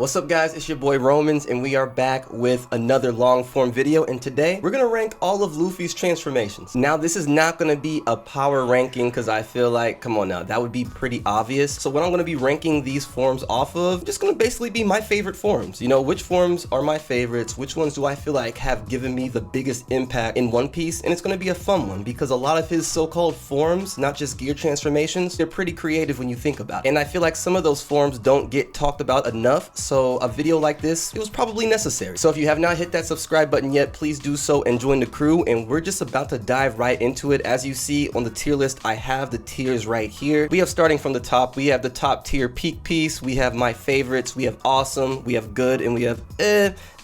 What's up guys, it's your boy Romans and we are back with another long form video, and today we're gonna rank all of Luffy's transformations. Now this is not gonna be a power ranking because I feel like, come on now, that would be pretty obvious. So what I'm gonna be ranking these forms off of, just gonna basically be my favorite forms. You know, which forms are my favorites, which ones do I feel like have given me the biggest impact in One Piece, and it's gonna be a fun one because a lot of his so-called forms, not just gear transformations, they're pretty creative when you think about it. And I feel like some of those forms don't get talked about enough, so a video like this, it was probably necessary. So if you have not hit that subscribe button yet, please do so and join the crew, and we're just about to dive right into it. As you see on the tier list, I have the tiers right here. We have, starting from the top, we have the top tier peak piece, we have my favorites, we have awesome, we have good, and we have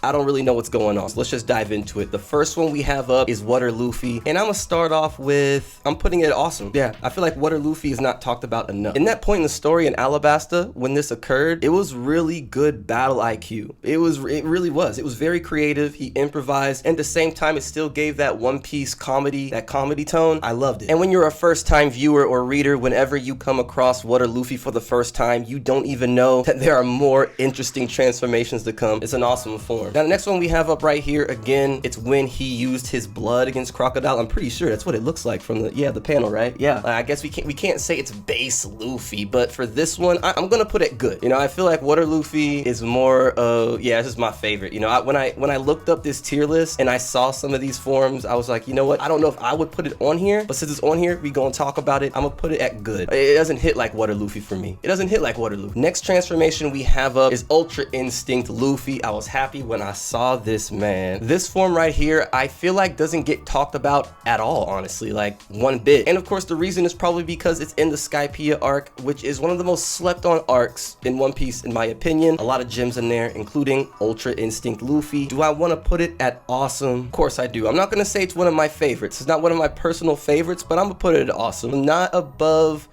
I don't really know what's going on. So let's just dive into it. The first one we have up is Water Luffy, and I'm gonna start off with, I'm putting it awesome. Yeah, I feel like Water Luffy is not talked about enough. In that point in the story in Alabasta, when this occurred, it was really good battle IQ. It really was. It was very creative. He improvised, and at the same time, it still gave that One Piece comedy, that comedy tone. I loved it. And when you're a first-time viewer or reader, whenever you come across Water Luffy for the first time, you don't even know that there are more interesting transformations to come. It's an awesome form. Now, the next one we have up right here, again, it's when he used his blood against Crocodile. I'm pretty sure that's what it looks like from the panel, right? Yeah, I guess we can't say it's base Luffy, but for this one, I'm gonna put it good. You know, I feel like Water Luffy is more of, yeah, this is my favorite. You know, when I looked up this tier list and I saw some of these forms, I was like, you know what? I don't know if I would put it on here, but since it's on here, we gonna talk about it. I'm gonna put it at good. It doesn't hit like Water Luffy for me. It doesn't hit like Water Luffy. Next transformation we have up is Ultra Instinct Luffy. I was happy when I saw this, man. This form right here, I feel like doesn't get talked about at all, honestly, like one bit. And of course, the reason is probably because it's in the Skypiea arc, which is one of the most slept on arcs in One Piece, in my opinion. A lot of gems in there, including Ultra Instinct Luffy. Do I want to put it at awesome? Of course I do. I'm not gonna say it's one of my favorites. It's not one of my personal favorites, but I'm gonna put it at awesome. Not above,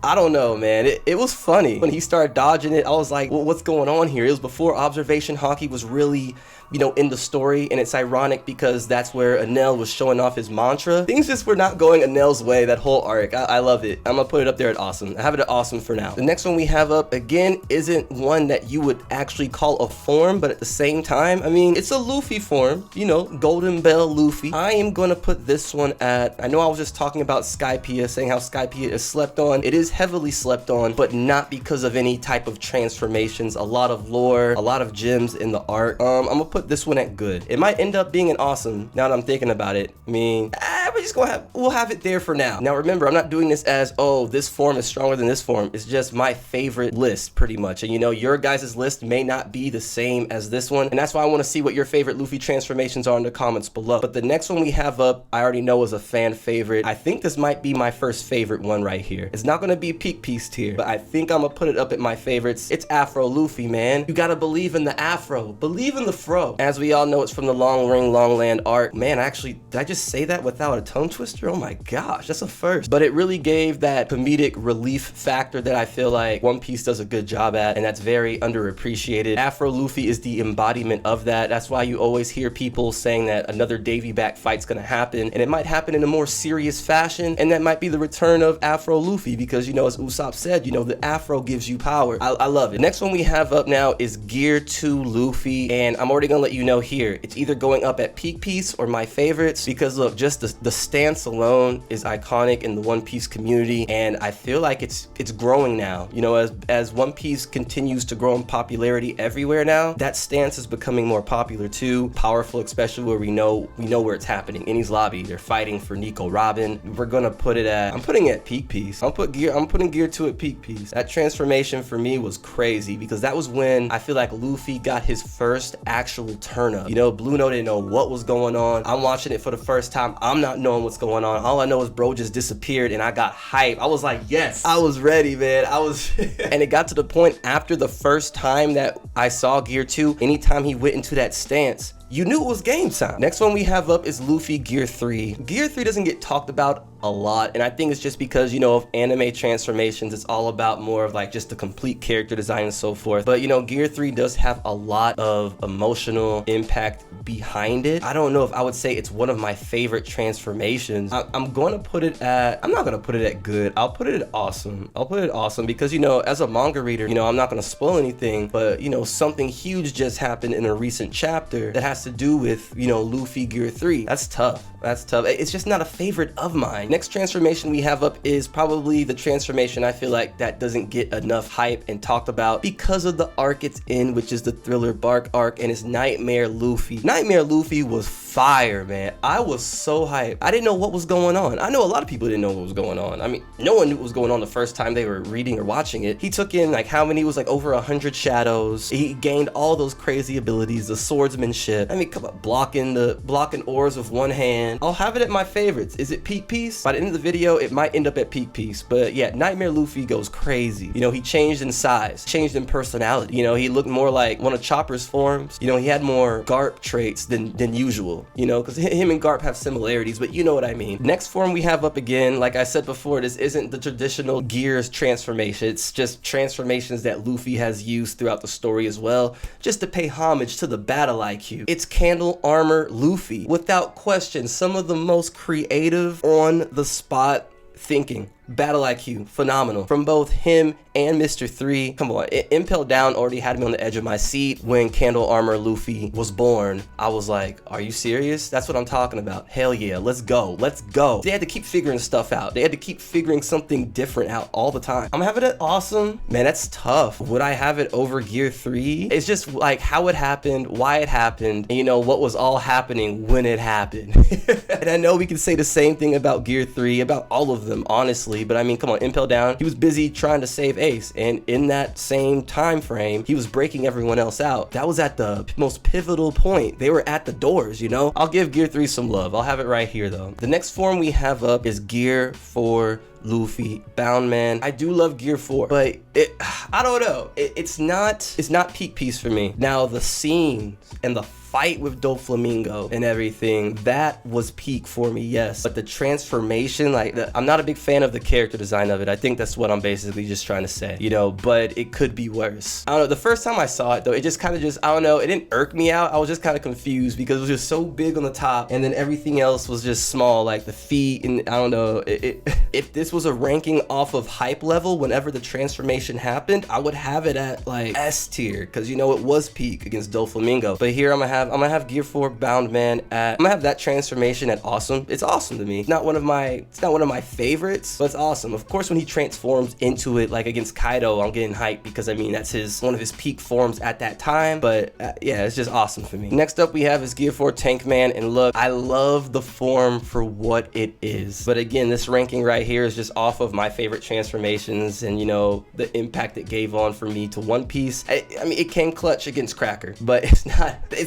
I don't know, man. It was funny. When he started dodging it, I was like, well, what's going on here? It was before Observation Haki was really, you know, in the story, and it's ironic because that's where Enel was showing off his mantra. Things just were not going Enel's way that whole arc. I love it. I'm gonna put it up there at awesome. I have it at awesome for now. The next one we have up, again, isn't one that you would actually call a form, but at the same time, I mean, it's a Luffy form, you know, Golden Bell Luffy. I am gonna put this one at, I know I was just talking about Skypiea, saying how Skypiea is slept on. It is heavily slept on, but not because of any type of transformations. A lot of lore, a lot of gems in the arc. I'm gonna put this one at good. It might end up being an awesome now that I'm thinking about it. I mean, we're just gonna we'll have it there for now. Now remember, I'm not doing this as, oh, this form is stronger than this form. It's just my favorite list pretty much. And you know, your guys' list may not be the same as this one, and that's why I want to see what your favorite Luffy transformations are in the comments below. But the next one we have up, I already know is a fan favorite. I think this might be my first favorite one right here. It's not gonna be peak piece tier, but I think I'm gonna put it up at my favorites. It's Afro Luffy, man. You gotta believe in the Afro. Believe in the fro. As we all know, it's from the Long Ring Long Land arc. Man, actually, did I just say that without a tongue twister? Oh my gosh, that's a first. But it really gave that comedic relief factor that I feel like One Piece does a good job at, and that's very underappreciated. Afro Luffy is the embodiment of that. That's why you always hear people saying that another Davy back fight's gonna happen, and it might happen in a more serious fashion, and that might be the return of Afro Luffy because, you know, as Usopp said, you know, the Afro gives you power. I love it. Next one we have up now is Gear 2 Luffy, and I'm already gonna let you know here, it's either going up at peak piece or my favorites, because look, just the stance alone is iconic in the One Piece community, and I feel like it's growing now. You know, as One Piece continues to grow in popularity everywhere now, that stance is becoming more popular too, powerful, especially where we know where it's happening. Enies Lobby, they're fighting for Nico Robin. We're gonna put it at, I'm putting it at peak piece. I'm putting Gear 2 at peak piece. That transformation for me was crazy because that was when I feel like Luffy got his first actual turn up. You know, Blue Note didn't know what was going on. I'm watching it for the first time. I'm not knowing what's going on. All I know is bro just disappeared and I got hyped. I was like, yes, I was ready, man. I was, and it got to the point after the first time that I saw Gear 2, anytime he went into that stance, you knew it was game time. Next one we have up is Luffy Gear 3. Gear 3 doesn't get talked about a lot, and I think it's just because, you know, of anime transformations, it's all about more of like just the complete character design and so forth. But you know, Gear 3 does have a lot of emotional impact behind it. I don't know if I would say it's one of my favorite transformations. I'm going to put it at, I'm not going to put it at good. I'll put it at awesome. I'll put it at awesome because, you know, as a manga reader, you know, I'm not going to spoil anything, but you know, something huge just happened in a recent chapter that has to do with, you know, Luffy Gear 3. That's tough. That's tough. It's just not a favorite of mine. Next transformation we have up is probably the transformation I feel like that doesn't get enough hype and talked about because of the arc it's in, which is the Thriller Bark arc, and it's Nightmare Luffy. Nightmare Luffy was fire, man. I was so hyped. I didn't know what was going on. I know a lot of people didn't know what was going on. I mean, no one knew what was going on the first time they were reading or watching it. He took in like how many, it was like over 100 shadows. He gained all those crazy abilities, the swordsmanship. I mean, come on, blocking ores with one hand. I'll have it at my favorites. Is it peak piece? By the end of the video, it might end up at peak piece. But yeah, Nightmare Luffy goes crazy. You know, he changed in size, changed in personality. You know, he looked more like one of Chopper's forms. You know, he had more Garp traits than usual. You know, because him and Garp have similarities, but you know what I mean. Next form we have up again, like I said before, this isn't the traditional Gears transformation. It's just transformations that Luffy has used throughout the story as well, just to pay homage to the battle IQ. It's Candle Armor Luffy. Without question, some of the most creative, on the spot thinking. Battle IQ, phenomenal. From both him and Mr. 3. Come on, Impel Down already had me on the edge of my seat when Candle Armor Luffy was born. I was like, are you serious? That's what I'm talking about. Hell yeah, let's go, let's go. They had to keep figuring stuff out. They had to keep figuring something different out all the time. I'm having it awesome. Man, that's tough. Would I have it over Gear 3? It's just like how it happened, why it happened, and you know, what was all happening when it happened. And I know we can say the same thing about Gear 3, about all of them, honestly. But I mean, come on, Impel Down, he was busy trying to save Ace, and in that same time frame, he was breaking everyone else out. That was at the most pivotal point. They were at the doors, you know? I'll give Gear 3 some love. I'll have it right here though. The next form we have up is Gear 4 Luffy Bound Man. I do love Gear 4, but I don't know. It's not peak piece for me. Now the scenes and the fight with Doflamingo and everything, that was peak for me, yes. But the transformation, like, I'm not a big fan of the character design of it. I think that's what I'm basically just trying to say, you know, but it could be worse. I don't know, the first time I saw it though, it just kind of just, I don't know, it didn't irk me out. I was just kind of confused because it was just so big on the top and then everything else was just small, like the feet, and I don't know, if this was a ranking off of hype level, whenever the transformation happened, I would have it at like S tier, because you know, it was peak against Doflamingo. But here I'm gonna have Gear 4 Bound Man at, I'm gonna have that transformation at awesome. It's awesome to me. It's not one of my favorites, but it's awesome. Of course, when he transforms into it, like against Kaido, I'm getting hyped because I mean, that's one of his peak forms at that time. But yeah, it's just awesome for me. Next up we have is Gear 4 Tank Man, and look, I love the form for what it is. But again, this ranking right here is just off of my favorite transformations and, you know, the impact it gave on for me to One Piece. I mean, it came clutch against Cracker, but it's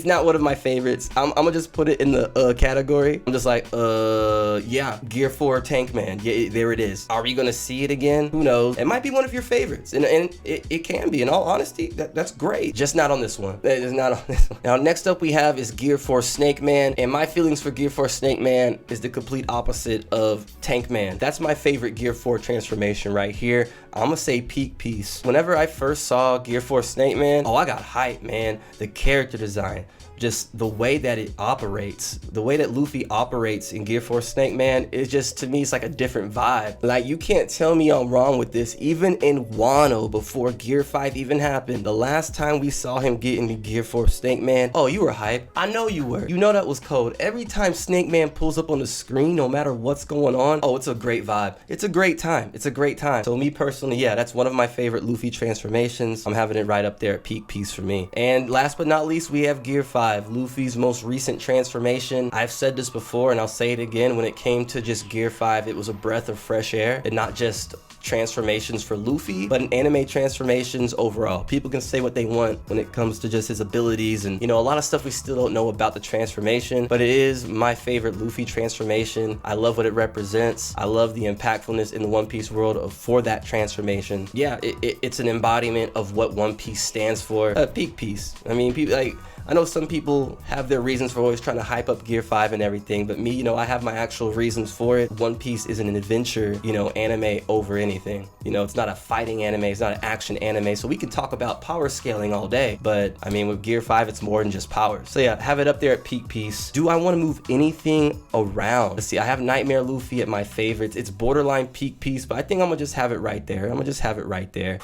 not one of my favorites. I'm gonna just put it in the category. I'm just like, yeah, Gear 4 Tank Man. Yeah, there it is. Are we gonna see it again? Who knows? It might be one of your favorites, and it can be. In all honesty, that's great. Just not on this one. It's not on this one. Now, next up we have is Gear 4 Snake Man, and my feelings for Gear 4 Snake Man is the complete opposite of Tank Man. That's my favorite Gear 4 transformation right here. I'm gonna say peak piece. Whenever I first saw Gear 4 Snake Man, oh, I got hyped, man. The character design, just the way that it operates, the way that Luffy operates in Gear 4 Snake Man is just, to me, it's like a different vibe. Like, you can't tell me I'm wrong with this. Even in Wano, before Gear 5 even happened, the last time we saw him get into Gear 4 Snake Man, oh, you were hyped. I know you were. You know that was cold. Every time Snake Man pulls up on the screen, no matter what's going on, oh, it's a great vibe. It's a great time. It's a great time. So me personally, yeah, that's one of my favorite Luffy transformations. I'm having it right up there at peak piece for me. And last but not least, we have Gear 5. Luffy's most recent transformation. I've said this before and I'll say it again. When it came to just Gear 5, it was a breath of fresh air, and not just transformations for Luffy, but in anime transformations overall. People can say what they want when it comes to just his abilities, and you know, a lot of stuff we still don't know about the transformation, but it is my favorite Luffy transformation. I love what it represents. I love the impactfulness in the One Piece world for that transformation. Yeah, it's an embodiment of what One Piece stands for. Peak piece. I mean, people like, I know some people have their reasons for always trying to hype up Gear 5 and everything, but me, you know, I have my actual reasons for it. One Piece isn't an adventure, you know, anime over anything. You know, it's not a fighting anime, it's not an action anime, so we can talk about power scaling all day, but I mean, with Gear 5, it's more than just power. So yeah, have it up there at peak piece. Do I want to move anything around? Let's see, I have Nightmare Luffy at my favorites. It's borderline peak piece, but I think I'm gonna just have it right there.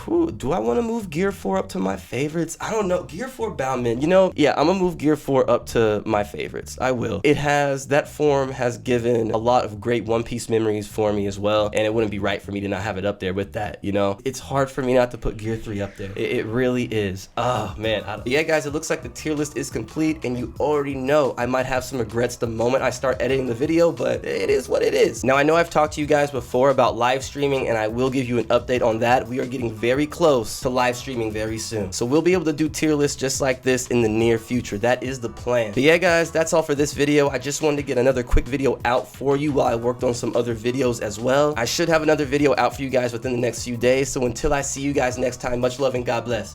Whew, do I want to move Gear 4 up to my favorites? I don't know. Gear 4 Boundman, you know, yeah, I'm gonna move Gear 4 up to my favorites. I will. That form has given a lot of great One Piece memories for me as well, and it wouldn't be right for me to not have it up there with that, you know? It's hard for me not to put Gear 3 up there. It really is. Oh, man. Yeah, guys, it looks like the tier list is complete, and you already know I might have some regrets the moment I start editing the video, but it is what it is. Now, I know I've talked to you guys before about live streaming, and I will give you an update on that. We are getting very close to live streaming very soon, so we'll be able to do tier lists just like this in the near future. That is the plan. But yeah, guys, that's all for this video. I just wanted to get another quick video out for you while I worked on some other videos as well. I should have another video out for you guys within the next few days, so until I see you guys next time, much love and God bless.